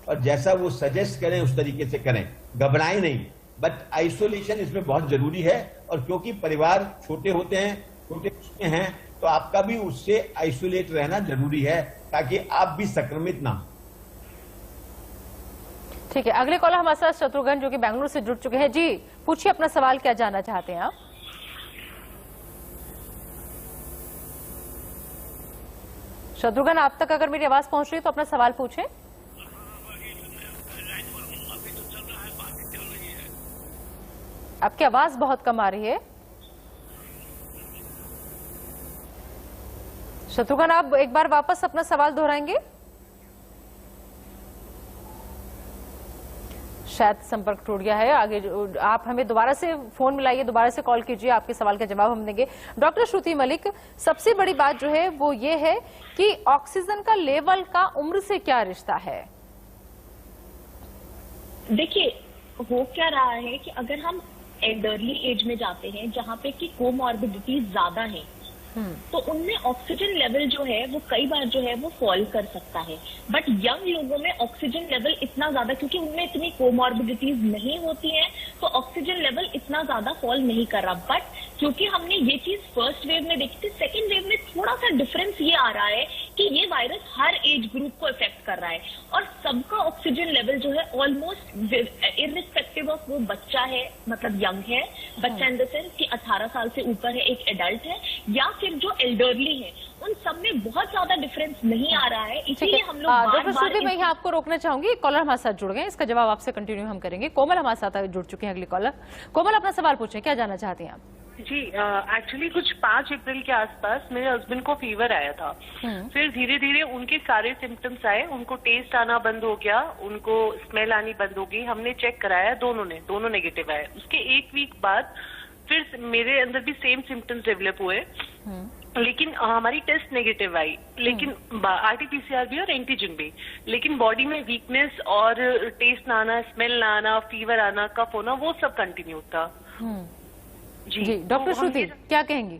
और जैसा वो सजेस्ट करें उस तरीके से करें, घबराएं नहीं। बट आइसोलेशन इसमें बहुत जरूरी है, और क्योंकि परिवार छोटे होते हैं, छोटे उसमें हैं, तो आपका भी उससे आइसोलेट रहना जरूरी है ताकि आप भी संक्रमित ना हो। ठीक है, अगले कॉलर हमारे साथ शत्रुघ्न जो कि बेंगलुरु से जुड़ चुके हैं। जी पूछिए अपना सवाल, क्या जानना चाहते हैं आप? शत्रुघ्न, आप तक अगर मेरी आवाज पहुंच रही है तो अपना सवाल पूछें। आपकी आवाज बहुत कम आ रही है शत्रुघ्न, आप एक बार वापस अपना सवाल दोहराएंगे? शायद संपर्क टूट गया है। आगे आप हमें दोबारा से फोन मिलाइए, दोबारा से कॉल कीजिए, आपके सवाल का जवाब हम देंगे। डॉक्टर श्रुति मलिक, सबसे बड़ी बात जो है वो ये है कि ऑक्सीजन का लेवल का उम्र से क्या रिश्ता है? देखिए, हो क्या रहा है कि अगर हम एल्डरली एज में जाते हैं जहाँ पे कि कोमॉर्बिडिटीज ज्यादा है, तो उनमें ऑक्सीजन लेवल जो है वो कई बार जो है वो फॉल कर सकता है। बट यंग लोगों में ऑक्सीजन लेवल इतना ज्यादा, क्योंकि उनमें इतनी कोमॉर्बिडिटीज नहीं होती हैं, तो ऑक्सीजन लेवल इतना ज्यादा फॉल नहीं कर रहा। बट क्योंकि हमने ये चीज फर्स्ट वेव में देखी थी, सेकेंड वेव में थोड़ा सा डिफरेंस ये आ रहा है कि ये वायरस हर एज ग्रुप को इफेक्ट कर रहा है और सबका ऑक्सीजन लेवल जो है ऑलमोस्ट इररिस्पेक्टिव ऑफ वो बच्चा है, मतलब यंग है, बच्चा इन द सेंस कि 18 साल से ऊपर है, एक एडल्ट है, या फिर जो एल्डरली है, उन सब में बहुत ज्यादा डिफरेंस नहीं आ रहा है। इसीलिए हम लोग डॉक्टर श्रुति, मैं यहाँ आपको रोकना चाहूंगी, कॉलर हमारे साथ जुड़ गए, इसका जवाब आपसे कंटिन्यू हम करेंगे। कोमल हमारे साथ जुड़ चुके हैं, अगली कॉलर। कोमल, अपना सवाल पूछें, क्या जानना चाहती हैं आप? जी, एक्चुअली कुछ 5 अप्रैल के आसपास मेरे हस्बैंड को फीवर आया था। फिर धीरे धीरे उनके सारे सिम्टम्स आए, उनको टेस्ट आना बंद हो गया, उनको स्मेल आनी बंद हो गई। हमने चेक कराया, दोनों नेगेटिव आए। उसके 1 वीक बाद फिर मेरे अंदर भी सेम सिम्टम्स डेवलप हुए, लेकिन हमारी टेस्ट नेगेटिव आई, लेकिन RT-PCR भी और एंटीजन भी, लेकिन बॉडी में वीकनेस और टेस्ट ना आना, स्मेल ना आना, फीवर आना, कफ होना, वो सब कंटिन्यू था। जी डॉक्टर श्रुति, क्या कहेंगी?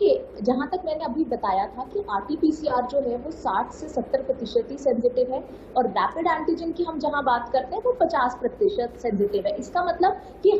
कि जहां तक मैंने अभी बताया था कि RT-PCR जो है वो 60 से 70% ही सेंसिटिव है और रैपिड एंटीजन की हम जहां बात करते हैं वो 50% सेंसिटिव है। इसका मतलब कि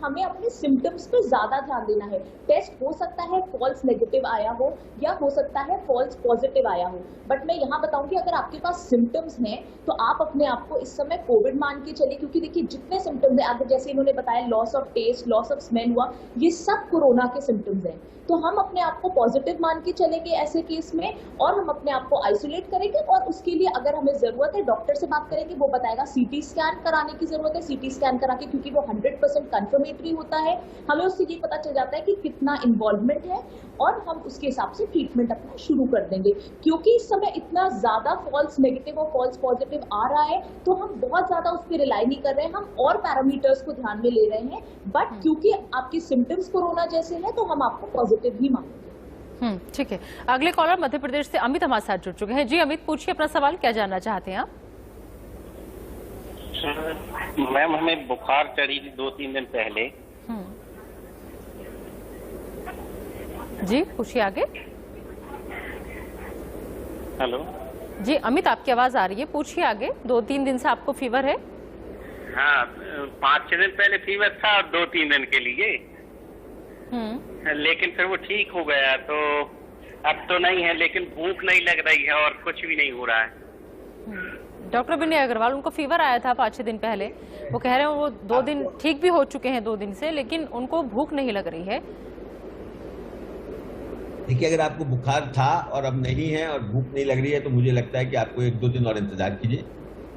हमें अपने सिम्टम्स पे ज्यादा ध्यान देना है। टेस्ट हो सकता है फॉल्स नेगेटिव आया हो या हो सकता है फॉल्स पॉजिटिव आया हो, बट मैं यहाँ बताऊंगी अगर आपके पास सिम्टम्स हैं तो आप अपने आप को इस समय कोविड मान के चलिए, क्योंकि देखिए जितने सिम्टम्स हैं, अगर जैसे इन्होंने बताया loss of taste, loss of smell हुआ, ये सब कोरोना के सिम्टम्स हैं। तो हम अपने आप को पॉजिटिव मान के चलेंगे ऐसे केस में और हम अपने आप को आइसोलेट करेंगे और उसके लिए अगर हमें जरूरत है डॉक्टर से बात करेंगे, वो बताएगा CT स्कैन कराने की जरूरत है। CT स्कैन करा के, क्योंकि वो 100% कंफर्मेटरी होता है, हमें उससे ये पता चल जाता है कि कितना इन्वॉल्वमेंट है और हम उसके हिसाब से ट्रीटमेंट अपना शुरू कर देंगे। क्योंकि इस समय इतना ज्यादा फॉल्स नेगेटिव और फॉल्स पॉजिटिव आ रहा है तो हम बहुत ज्यादा उस पर रिलाई नहीं कर रहे हैं, हम और पैरामीटर्स को ध्यान में ले रहे हैं, बट क्योंकि आपके सिम्टम्स कोरोना जैसे हैं तो हम आपको पॉजिटिव ही मानेंगे। ठीक है। अगले कॉलर मध्य प्रदेश से अमित हमारे साथ जुड़ चुके हैं। जी अमित, पूछिए अपना सवाल, क्या जानना चाहते हैं आप? मैम, हमें बुखार चढ़ी थी 2-3 दिन पहले। जी पूछिए आगे। हेलो जी अमित, आपकी आवाज आ रही है, पूछिए आगे। 2-3 दिन से आपको फीवर है? हाँ, 5-6 दिन पहले फीवर था और 2-3 दिन के लिए, लेकिन फिर वो ठीक हो गया। तो अब तो नहीं है, लेकिन भूख नहीं लग रही है और कुछ भी नहीं हो रहा है। डॉक्टर विनय अग्रवाल, उनको फीवर आया था 5-6 दिन पहले, वो कह रहे हैं वो 2 दिन ठीक भी हो चुके हैं 2 दिन से, लेकिन उनको भूख नहीं लग रही है। देखिए, अगर आपको बुखार था और अब नहीं है और भूख नहीं लग रही है तो मुझे लगता है कि आपको 1-2 दिन और इंतजार कीजिए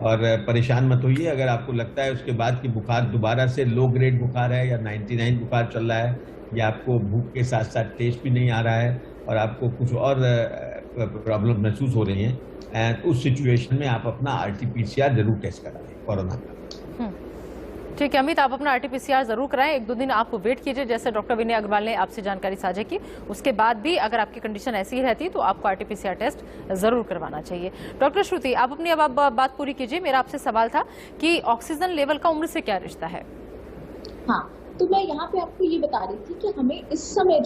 और परेशान मत होइए। अगर आपको लगता है उसके बाद कि बुखार दोबारा से लो ग्रेड बुखार है या 99 बुखार चल रहा है या आपको भूख के साथ साथ टेस्ट भी नहीं आ रहा है और आपको कुछ और प्रॉब्लम महसूस हो रही है, तो उस सिचुएशन में आप अपना RT-PCR जरूर टेस्ट करा लें कोरोना का। ठीक है अमित, आप अपना RT-PCR जरूर कराएं। 1-2 दिन आप वेट कीजिए, जैसे डॉक्टर विनय अग्रवाल ने आपसे जानकारी साझा की। उसके बाद भी अगर आपकी कंडीशन ऐसी ही रहती तो आपको RT-PCR टेस्ट जरूर करवाना चाहिए। डॉक्टर श्रुति, आप अपनी अब बात पूरी कीजिए। मेरा आपसे सवाल था कि ऑक्सीजन लेवल का उम्र से क्या रिश्ता है? हाँ, तो मैं यहाँ पे आपको ये बता रही थी कि हमें इस समय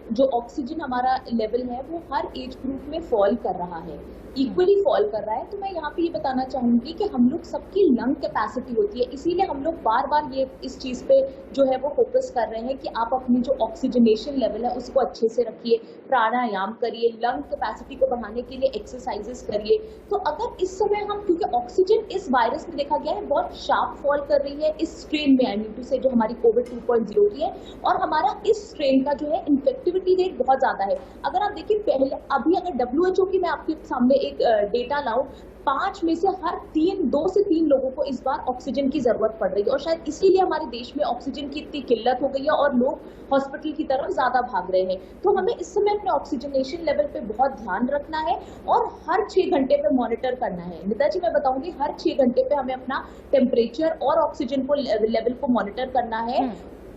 जो ऑक्सीजन हमारा लेवल है वो हर एज ग्रुप में फॉल कर रहा है, इक्वली फॉल कर रहा है। तो मैं यहाँ पे ये बताना चाहूंगी कि हम लोग सबकी लंग कैपेसिटी होती है, इसीलिए हम लोग बार बार ये इस चीज पे जो है वो फोकस कर रहे हैं कि आप अपनी जो ऑक्सीजनेशन लेवल है उसको अच्छे से रखिए, प्राणायाम करिए, लंग कैपेसिटी को बढ़ाने के लिए एक्सरसाइजेस करिए। तो अगर इस समय हम, क्योंकि ऑक्सीजन इस वायरस में देखा गया है बहुत शार्प फॉल कर रही है इस स्ट्रेन में, आई मीन टू से जो हमारी कोविड 2.0 की है, और हमारा इस स्ट्रेन का जो है इन्फेक्टिविटी रेट बहुत ज्यादा है। अगर आप देखिए पहले अभी अगर WHO की मैं आपके सामने एक डेटा लाऊं, 5 में से हर 2 से 3 लोगों को इस बार ऑक्सीजन की जरूरत पड़ रही है और शायद इसीलिए हमारे देश में ऑक्सीजन की इतनी किल्लत हो गई है और लोग हॉस्पिटल की तरफ ज्यादा भाग रहे हैं। तो हमें इस समय अपने ऑक्सीजनेशन लेवल पे बहुत ध्यान रखना है और हर 6 घंटे पे मॉनिटर करना है। निता जी, मैं बताऊंगी हर 6 घंटे पे हमें अपना टेम्परेचर और ऑक्सीजन को लेवल को मॉनिटर करना है।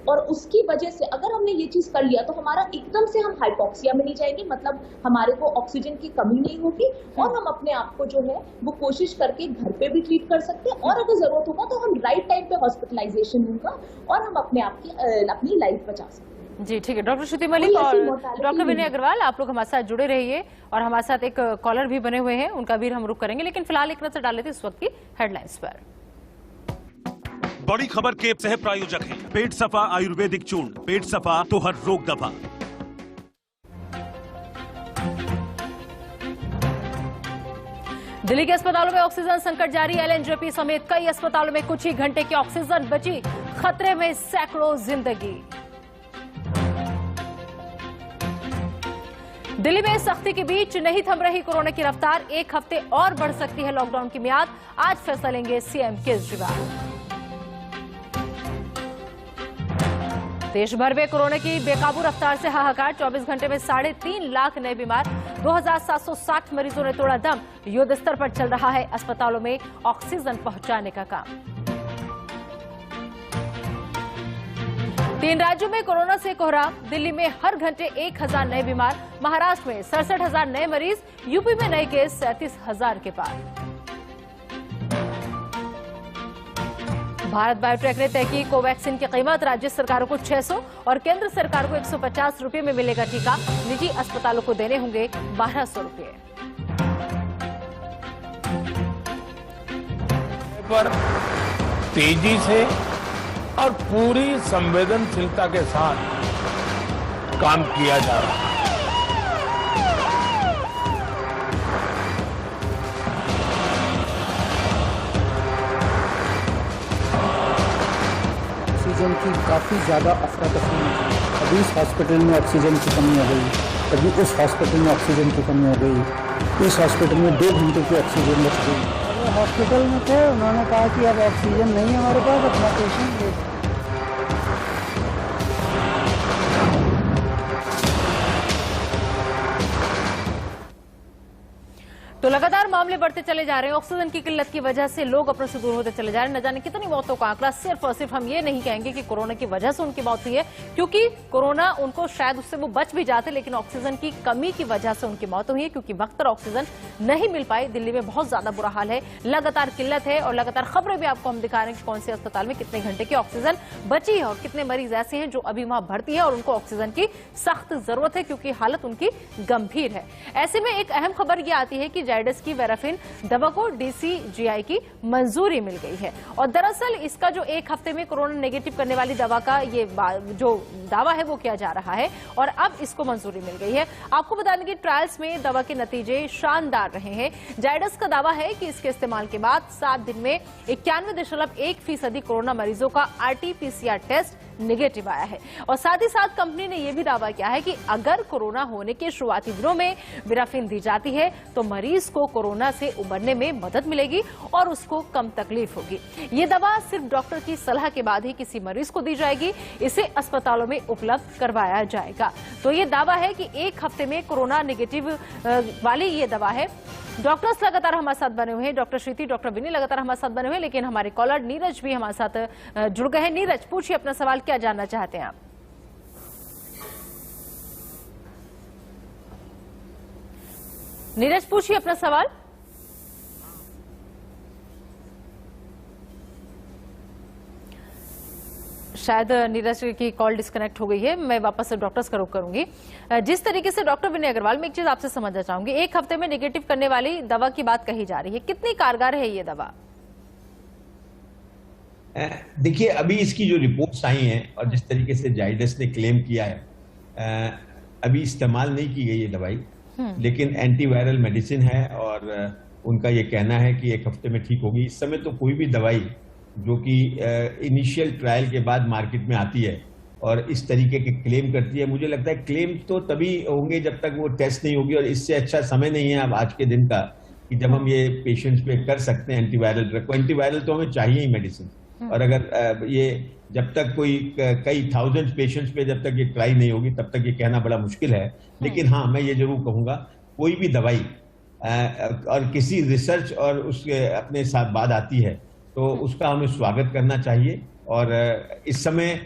और उसकी वजह से अगर हमने ये चीज कर लिया तो हमारा एकदम से हम हाइपोक्सिया में नहीं जाएंगे, मतलब हमारे को ऑक्सीजन की कमी नहीं होगी और हम अपने आप को जो है वो कोशिश करके घर पे भी ट्रीट कर सकते हैं और अगर जरूरत होगा तो हम राइट टाइम पे हॉस्पिटलाइजेशन होगा और हम अपने आप की अपनी लाइफ बचा सकते हैं। जी ठीक है। डॉक्टर श्रुति मलिक और डॉक्टर विनय अग्रवाल, आप लोग हमारे साथ जुड़े रहिए और हमारे साथ एक कॉलर भी बने हुए हैं, उनका भी हम रुख करेंगे, लेकिन फिलहाल एक नजर डाल लेते इस वक्त की हेडलाइंस पर। बड़ी खबर के सह प्रायोजक हैं पेट सफा आयुर्वेदिक चूर्ण, पेट सफा तो हर रोग दफा। दिल्ली के अस्पतालों में ऑक्सीजन संकट जारी। LNJP समेत कई अस्पतालों में कुछ ही घंटे की ऑक्सीजन बची, खतरे में सैकड़ों जिंदगी। दिल्ली में सख्ती के बीच नहीं थम रही कोरोना की रफ्तार, 1 हफ्ते और बढ़ सकती है लॉकडाउन की मियाद, आज फैसला लेंगे CM केजरीवाल। देश भर में कोरोना की बेकाबू रफ्तार से हाहाकार, 24 घंटे में 3.5 लाख नए बीमार, 2760 मरीजों ने तोड़ा दम, युद्ध स्तर पर चल रहा है अस्पतालों में ऑक्सीजन पहुंचाने का काम। 3 राज्यों में कोरोना से कोहराम, दिल्ली में हर घंटे 1000 नए बीमार, महाराष्ट्र में 67,000 नए मरीज, यूपी में नए केस 37,000 के पार। भारत बायोटेक ने तय की कोवैक्सीन की कीमत, राज्य सरकारों को 600 और केंद्र सरकार को 150 रुपये में मिलेगा टीका। निजी अस्पतालों को देने होंगे 1200 रुपये। पर तेजी से और पूरी संवेदनशीलता के साथ काम किया जा रहा है। ऑक्सीजन की काफ़ी ज़्यादा अफरा तफरी थी। कभी इस हॉस्पिटल में ऑक्सीजन की कमी हो गई, कभी उस हॉस्पिटल में ऑक्सीजन की कमी हो गई, इस हॉस्पिटल में 2 घंटे की ऑक्सीजन बच गई। हॉस्पिटल में थे, उन्होंने कहा कि अब ऑक्सीजन नहीं है हमारे पास, अपना पेशेंट ले। तो लगातार मामले बढ़ते चले जा रहे हैं। ऑक्सीजन की किल्लत की वजह से लोग अपने से दूर होते चले जा रहे हैं। न जाने कितनी मौतों का आंकड़ा। सिर्फ और सिर्फ हम ये नहीं कहेंगे कि कोरोना की वजह से उनकी मौत हुई है, क्योंकि कोरोना उनको शायद उससे वो बच भी जाते, लेकिन ऑक्सीजन की कमी की वजह से उनकी मौत हुई है, क्योंकि वक्त पर ऑक्सीजन नहीं मिल पाई। दिल्ली में बहुत ज्यादा बुरा हाल है, लगातार किल्लत है और लगातार खबरें भी आपको हम दिखा रहे हैं कि कौन से अस्पताल में कितने घंटे की ऑक्सीजन बची है और कितने मरीज ऐसे हैं जो अभी वहां भर्ती है और उनको ऑक्सीजन की सख्त जरूरत है, क्योंकि हालत उनकी गंभीर है। ऐसे में एक अहम खबर यह आती है कि जायडस की वेराफिन दवा को DCGI की मंजूरी मिल गई है। और दरअसल इसका जो 1 हफ्ते में कोरोना नेगेटिव करने वाली दवा का ये जो दावा है वो किया जा रहा है और अब इसको मंजूरी मिल गई है। आपको बता दें कि ट्रायल्स में दवा के नतीजे शानदार रहे हैं। जायडस का दावा है कि इसके इस्तेमाल के बाद 7 दिन में 91.1% कोरोना मरीजों का RT-PCR टेस्ट नेगेटिव आया है। और साथ ही साथ कंपनी ने यह भी दावा किया है कि अगर कोरोना होने के शुरुआती दिनों में वेराफिन दी जाती है तो मरीज को कोरोना से उबरने में मदद मिलेगी और उसको कम तकलीफ होगी। ये दवा सिर्फ डॉक्टर की सलाह के बाद ही किसी मरीज को दी जाएगी। इसे अस्पतालों में उपलब्ध करवाया जाएगा। तो ये दावा है कि 1 हफ्ते में कोरोना नेगेटिव वाली ये दवा है। डॉक्टर्स लगातार हमारे साथ बने हुए हैं, डॉक्टर श्रुति, डॉक्टर विनी लगातार हमारे साथ बने हुए हैं, लेकिन हमारे कॉलर नीरज भी हमारे साथ जुड़ गए हैं। नीरज, पूछिए अपना सवाल, क्या जानना चाहते हैं आप? नीरज, पूछिए अपना सवाल। शायद नीरज की कॉल डिस्कनेक्ट हो गई है। मैं वापस से डॉक्टर्स का रुख करूंगी। जिस तरीके से डॉक्टर विनय अग्रवाल, मैं एक चीज आपसे समझना चाहूंगी, 1 हफ्ते में नेगेटिव करने वाली दवा की बात कही जा रही है, कितनी कारगर है ये दवा? देखिए, अभी इसकी जो रिपोर्ट्स आई हैं और जिस तरीके से जायडस ने क्लेम किया है, अभी इस्तेमाल नहीं की गई ये दवाई, लेकिन एंटीवायरल मेडिसिन है और उनका ये कहना है कि 1 हफ्ते में ठीक होगी। इस समय तो कोई भी दवाई जो कि इनिशियल ट्रायल के बाद मार्केट में आती है और इस तरीके के क्लेम करती है, मुझे लगता है क्लेम तो तभी होंगे जब तक वो टेस्ट नहीं होगी। और इससे अच्छा समय नहीं है अब आज के दिन का कि जब हम ये पेशेंट्स पे कर सकते हैं एंटीवायरल ड्रग को। एंटीवायरल तो हमें चाहिए ही मेडिसिन, और अगर ये जब तक कोई कई थाउजेंड पेशेंट्स पे जब तक ये ट्राई नहीं होगी तब तक ये कहना बड़ा मुश्किल है। लेकिन हाँ, मैं ये जरूर कहूंगा, कोई भी दवाई और किसी रिसर्च और उसके अपने साथ बात आती है तो उसका हमें स्वागत करना चाहिए। और इस समय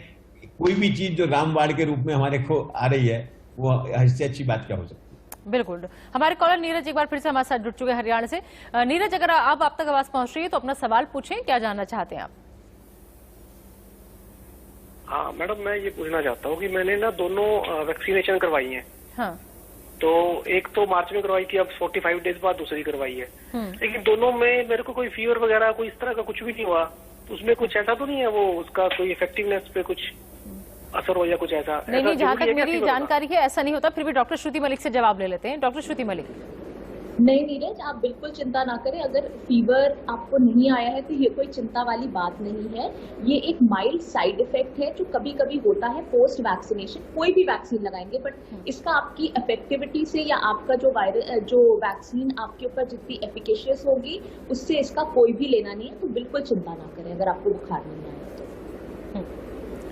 कोई भी चीज जो रामबाण के रूप में हमारे को आ रही है, वो इससे अच्छी बात क्या हो सकती है। बिल्कुल। हमारे कॉलर नीरज एक बार फिर से हमारे साथ जुड़ चुके हैं हरियाणा से। नीरज, अगर आप तक आवाज पहुंच रही है तो अपना सवाल पूछें, क्या जानना चाहते हैं आप? हाँ मैडम, मैं ये पूछना चाहता हूँ कि मैंने ना दोनों वैक्सीनेशन करवाई है। हाँ। तो एक तो मार्च में करवाई थी, अब 45 डेज बाद दूसरी करवाई है। लेकिन दोनों में मेरे को कोई फीवर वगैरह कोई इस तरह का कुछ भी नहीं हुआ। उसमें कुछ ऐसा तो नहीं है वो उसका कोई इफेक्टिवनेस पे कुछ असर हो या कुछ ऐसा? नहीं, जहां तक मेरी जानकारी है ऐसा नहीं होता। फिर भी डॉक्टर श्रुति मलिक से जवाब ले लेते हैं। डॉक्टर श्रुति मलिक। नहीं नीरज, आप बिल्कुल चिंता ना करें। अगर फीवर आपको नहीं आया है तो ये कोई चिंता वाली बात नहीं है। ये एक माइल्ड साइड इफेक्ट है जो कभी कभी होता है पोस्ट वैक्सीनेशन। कोई भी वैक्सीन लगाएंगे, बट इसका आपकी इफेक्टिविटी से या आपका जो वैक्सीन आपके ऊपर जितनी एफिकेशियस होगी उससे इसका कोई भी लेना नहीं है। तो बिल्कुल चिंता ना करें अगर आपको बुखार नहीं आया।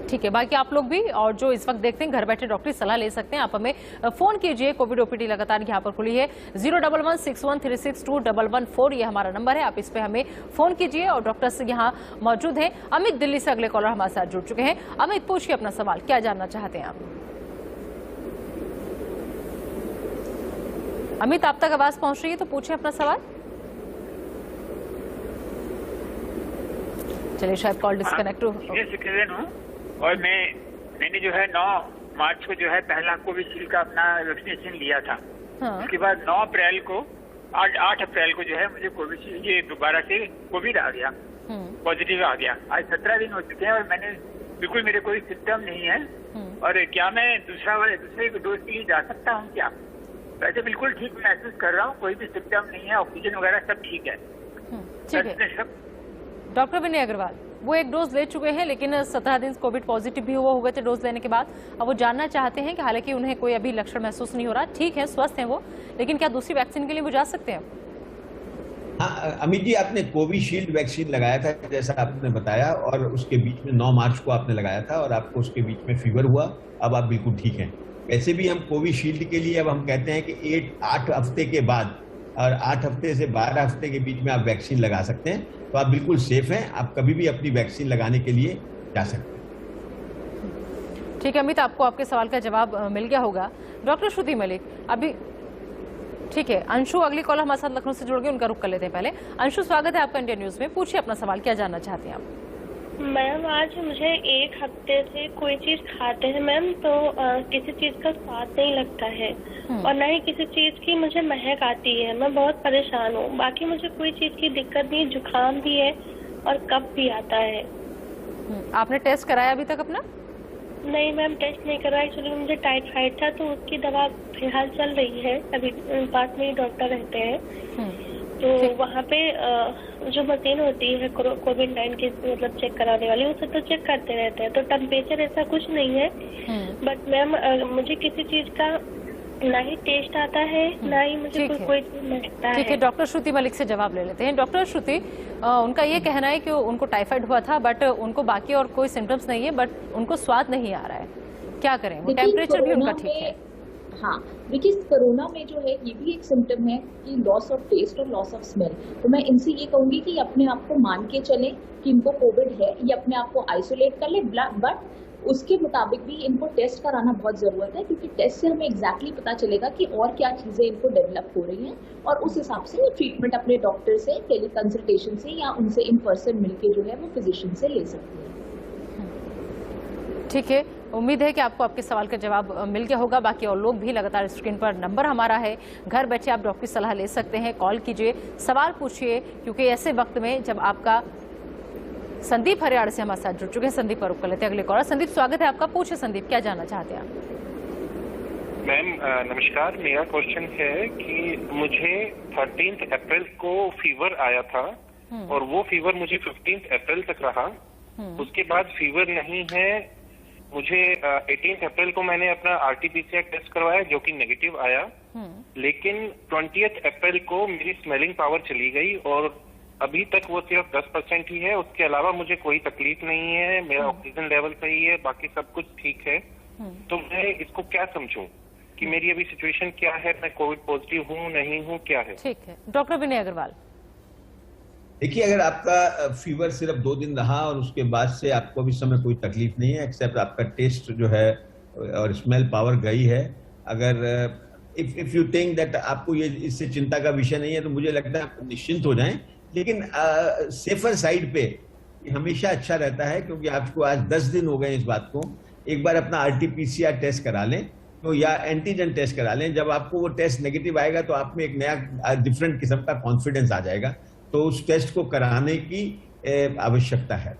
ठीक है, बाकी आप लोग भी और जो इस वक्त देखते हैं घर बैठे डॉक्टरी सलाह ले सकते हैं। आप हमें फोन कीजिए। कोविड ओपीडी लगातार यहाँ पर खुली है। 01161362114 ये हमारा नंबर है। आप इस पे हमें फोन कीजिए और डॉक्टर्स यहाँ मौजूद हैं। अमित दिल्ली से अगले कॉलर हमारे साथ जुड़ चुके हैं। अमित, पूछिए अपना सवाल, क्या जानना चाहते हैं आप? अमित, आप तक आवाज पहुंच रही है तो पूछिए अपना सवाल। चलिए शायद कॉल डिस्कनेक्ट हो। सिटीजन हूँ और मैंने जो है 9 मार्च को जो है पहला कोविशील्ड का अपना वैक्सीनेशन लिया था। उसके बाद 9 अप्रैल को 8 अप्रैल को जो है मुझे कोविशील्ड ये दोबारा से कोविड आ गया, पॉजिटिव आ गया। आज 17 दिन हो चुके हैं और मैंने बिल्कुल मेरे कोई सिम्टम नहीं है। और क्या मैं दूसरे डोज के लिए जा सकता हूँ क्या? वैसे बिल्कुल ठीक महसूस कर रहा हूँ, कोई भी सिम्टम नहीं है, ऑक्सीजन वगैरह सब ठीक है। डॉक्टर विनय अग्रवाल वो एक डोज ले चुके हैं लेकिन 17 दिन कोविड पॉजिटिव भी हो गए थे डोज लेने के बाद। अब वो जानना चाहते हैं कि हालांकि उन्हें कोई अभी लक्षण महसूस नहीं हो रहा, ठीक है, स्वस्थ हैं वो, लेकिन क्या दूसरी वैक्सीन के लिए वो जा सकते हैं? हाँ अमित जी, आपने कोविशील्ड वैक्सीन लगाया था जैसा आपने बताया और उसके बीच में 9 मार्च को आपने लगाया था और आपको उसके बीच में फीवर हुआ, अब आप बिल्कुल ठीक हैं। वैसे भी हम कोविशील्ड के लिए अब हम कहते हैं कि 8 हफ्ते के बाद और 8 हफ्ते से 12 हफ्ते के बीच में आप वैक्सीन लगा सकते हैं, तो आप बिल्कुल सेफ हैं, आप कभी भी अपनी वैक्सीन लगाने के लिए जा सकते हैं। ठीक है अमित, आपको आपके सवाल का जवाब मिल गया होगा। डॉक्टर श्रुति मलिक अभी ठीक है, अंशु अगली कॉल हमारे साथ लखनऊ से जुड़ गए, उनका रुख कर लेते हैं पहले। अंशु स्वागत है आपका इंडिया न्यूज में, पूछिए अपना सवाल, क्या जानना चाहते हैं आप? मैम आज मुझे 1 हफ्ते से कोई चीज खाते हैं मैम तो किसी चीज का स्वाद नहीं लगता है और न ही किसी चीज की मुझे महक आती है। मैं बहुत परेशान हूँ, बाकी मुझे कोई चीज की दिक्कत नहीं, जुकाम भी है और कफ भी आता है। आपने टेस्ट कराया अभी तक अपना? नहीं मैम, टेस्ट नहीं कराया, एक्चुअली मुझे टाइफाइड था तो उसकी दवा फिलहाल चल रही है। अभी पास में ही डॉक्टर रहते हैं तो वहाँ पे जो मशीन होती है कोविड-19 की मतलब चेक कराने वाली, उसे तो चेक करते रहते हैं, तो टेम्परेचर ऐसा कुछ नहीं है। बट मैम मुझे किसी चीज का ना ही टेस्ट आता है ना ही मुझे कोई चीज लगता है। ठीक है, डॉक्टर श्रुति मलिक से जवाब ले लेते हैं। डॉक्टर श्रुति, उनका ये कहना है कि उनको टाइफाइड हुआ था बट उनको बाकी और कोई सिम्टम्स नहीं है, बट उनको स्वाद नहीं आ रहा है, क्या करें? वो टेम्परेचर भी उनका ठीक है। हाँ देखिए, कोरोना में जो है ये भी एक सिम्टम है कि लॉस ऑफ टेस्ट और लॉस ऑफ स्मेल। तो मैं इनसे ये कहूंगी कि अपने आप को मान के चले कि इनको कोविड है, ये अपने आप को आइसोलेट कर ले, बट उसके मुताबिक भी इनको टेस्ट कराना बहुत जरूरत है, क्योंकि टेस्ट से हमें एग्जैक्टली पता चलेगा कि और क्या चीजें इनको डेवलप हो रही हैं और उस हिसाब से ये ट्रीटमेंट अपने डॉक्टर से टेली कंसल्टेशन से या उनसे इन पर्सन मिलके जो है वो फिजिशियन से ले सकते हैं। ठीक है, उम्मीद है कि आपको आपके सवाल का जवाब मिल गया होगा। बाकी और लोग भी लगातार स्क्रीन पर नंबर हमारा है, घर बैठे आप डॉक्टर की सलाह ले सकते हैं, कॉल कीजिए, सवाल पूछिए, क्योंकि ऐसे वक्त में जब आपका संदीप हरियाणा से हमारे साथ जुड़ चुके हैं, संदीप पर रुक कर लेते हैं अगले कॉलर। संदीप स्वागत है आपका, पूछिए संदीप, क्या जानना चाहते हैं आप? मैम नमस्कार, मेरा क्वेश्चन है कि मुझे 13 अप्रैल को फीवर आया था और वो फीवर मुझे 15 अप्रैल तक रहा, उसके बाद फीवर नहीं है। मुझे 18 अप्रैल को मैंने अपना RT-PCR टेस्ट करवाया जो कि नेगेटिव आया, लेकिन 20 अप्रैल को मेरी स्मेलिंग पावर चली गई और अभी तक वो सिर्फ 10% ही है, उसके अलावा मुझे कोई तकलीफ नहीं है, मेरा ऑक्सीजन लेवल सही है, बाकी सब कुछ ठीक है। तो मैं इसको क्या समझूं कि मेरी अभी सिचुएशन क्या है, मैं कोविड पॉजिटिव हूँ नहीं हूँ, क्या है? ठीक है, डॉक्टर विनय अग्रवाल। देखिए, अगर आपका फीवर सिर्फ 2 दिन रहा और उसके बाद से आपको अभी समय कोई तकलीफ नहीं है, एक्सेप्ट आपका टेस्ट जो है और स्मेल पावर गई है, अगर इफ यू थिंक दैट आपको ये इससे चिंता का विषय नहीं है, तो मुझे लगता है आप निश्चिंत हो जाएं। लेकिन सेफर साइड पे हमेशा अच्छा रहता है, क्योंकि आपको आज 10 दिन हो गए इस बात को, एक बार अपना RT-PCR टेस्ट करा लें तो या एंटीजन टेस्ट करा लें। जब आपको वो टेस्ट नेगेटिव आएगा तो आप में एक नया डिफरेंट किस्म का कॉन्फिडेंस आ जाएगा, तो उस टेस्ट को कराने की आवश्यकता है।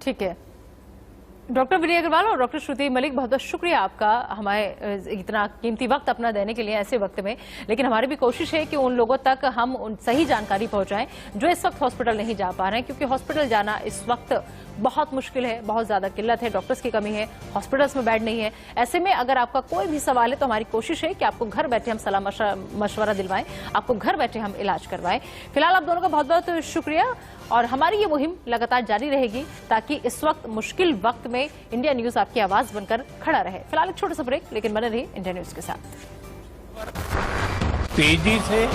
ठीक है, डॉक्टर विनय अग्रवाल और डॉक्टर श्रुति मलिक, बहुत बहुत शुक्रिया आपका हमारे इतना कीमती वक्त अपना देने के लिए ऐसे वक्त में। लेकिन हमारी भी कोशिश है कि उन लोगों तक हम उन सही जानकारी पहुंचाएं जो इस वक्त हॉस्पिटल नहीं जा पा रहे हैं, क्योंकि हॉस्पिटल जाना इस वक्त बहुत मुश्किल है, बहुत ज्यादा किल्लत है, डॉक्टर्स की कमी है, हॉस्पिटल्स में बेड नहीं है। ऐसे में अगर आपका कोई भी सवाल है तो हमारी कोशिश है कि आपको घर बैठे हम सलाह मशवरा दिलवाएं, आपको घर बैठे हम इलाज करवाएं। फिलहाल आप दोनों का बहुत बहुत शुक्रिया और हमारी ये मुहिम लगातार जारी रहेगी ताकि इस वक्त मुश्किल वक्त में इंडिया न्यूज आपकी आवाज बनकर खड़ा रहे। फिलहाल एक छोटा सा ब्रेक, लेकिन बने रहिए इंडिया न्यूज के साथ। तेजी से